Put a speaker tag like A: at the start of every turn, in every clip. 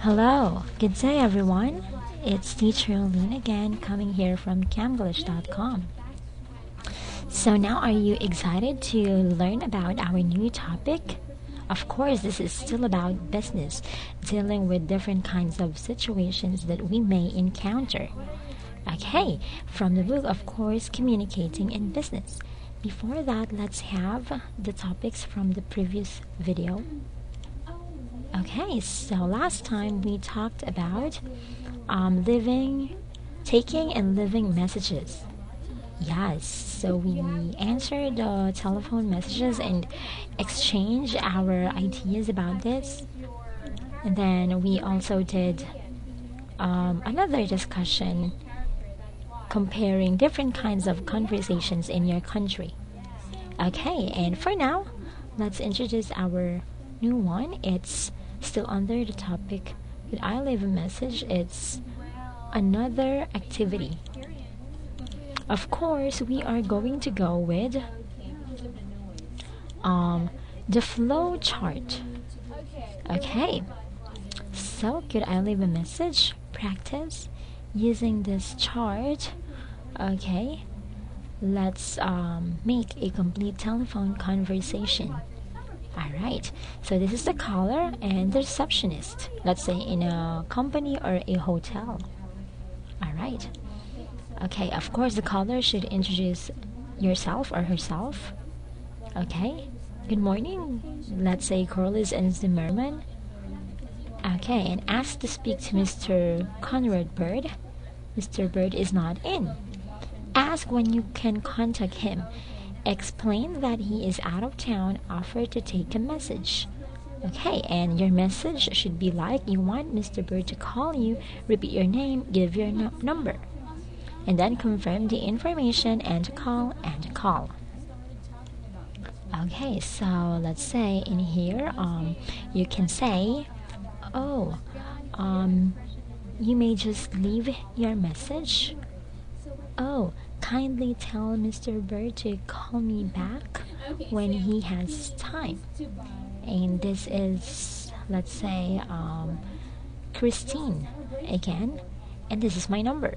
A: Hello, good day everyone. It's teacher Lynn again coming here from camglish.com. So now are you excited to learn about our new topic? Of course, this is still about business, dealing with different kinds of situations that we may encounter. Okay, from the book, of course, Communicating in Business. Before that, let's have the topics from the previous video. Okay, so last time we talked about taking and leaving messages. Yes, so we answered the telephone messages and exchanged our ideas about this. And then we also did another discussion comparing different kinds of conversations in your country. Okay, and for now, let's introduce our new one. It's still under the topic that I leave a message. It's another activity. Of course, we are going to go with the flow chart. Okay, so could I leave a message? Practice using this chart. Okay, let's make a complete telephone conversation. Alright, so this is the caller and the receptionist, let's say in a company or a hotel. Alright, okay, of course the caller should introduce yourself or herself. Okay, good morning, let's say Corliss and Zimmerman. Okay, and ask to speak to Mr. Conrad Bird. Mr. Bird is not in. Ask when you can contact him. Explain that he is out of town, offer to take a message. Okay, and your message should be like you want Mr. Bird to call you, repeat your name, give your number, and then confirm the information and call. Okay, so let's say in here, you can say, you may just leave your message. Kindly tell Mr. Bird to call me back when he has time. And this is, let's say, Christine again, and this is my number,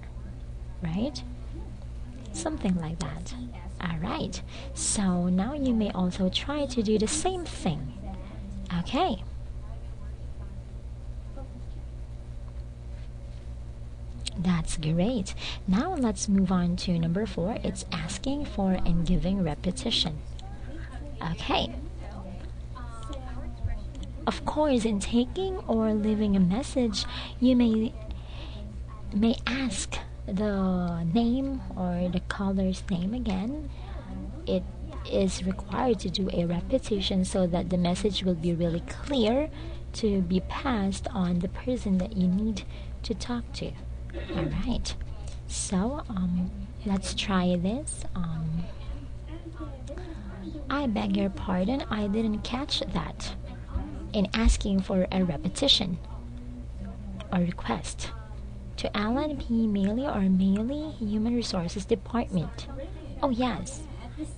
A: right? Something like that. Alright, so now you may also try to do the same thing. Okay. That's great. Now let's move on to number 4. It's asking for and giving repetition. Okay. Of course, in taking or leaving a message, you may ask the name or the caller's name again. It is required to do a repetition so that the message will be really clear to be passed on the person that you need to talk to. Alright, so let's try this. I beg your pardon, I didn't catch that. In asking for a repetition or request to Alan P. Maley or Maley Human Resources Department. Oh yes,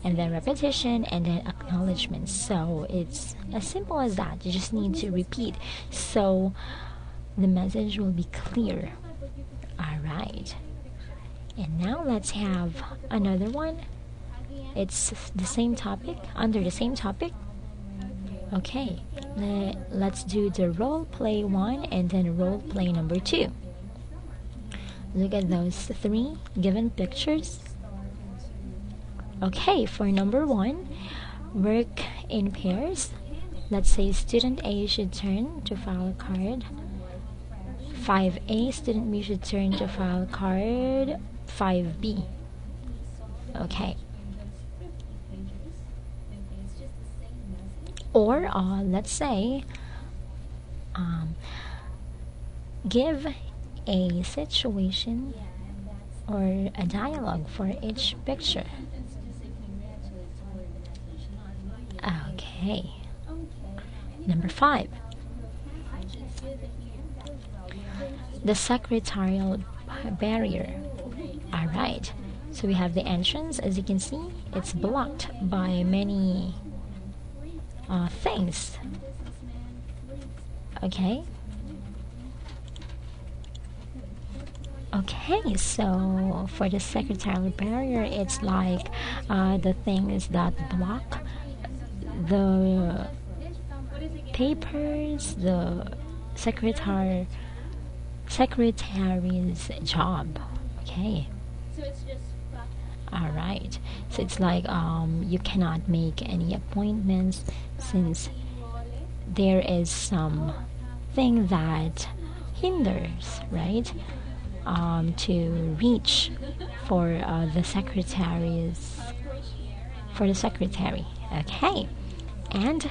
A: and then repetition and then acknowledgement. So it's as simple as that. You just need to repeat so the message will be clear. Alright, and now let's have another one. It's the same topic, under the same topic. Okay, let's do the role play 1 and then role play number 2. Look at those 3 given pictures. Okay, for number 1, work in pairs. Let's say student A should turn to file a card 5A, student B should turn to file card 5B. Okay. Or let's say give a situation or a dialogue for each picture. Okay. Number 5. The secretarial barrier. Alright, so we have the entrance. As you can see, it's blocked by many things. Okay, Okay, so for the secretarial barrier, it's like the things that block the papers, the secretary secretary's job. Okay. All right. So it's like you cannot make any appointments since there is some thing that hinders, right? To reach for the secretaries for the secretary. Okay. And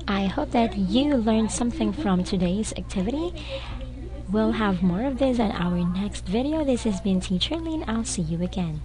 A: I hope that you learned something from today's activity. We'll have more of this in our next video. This has been Teacher Lynn. I'll see you again.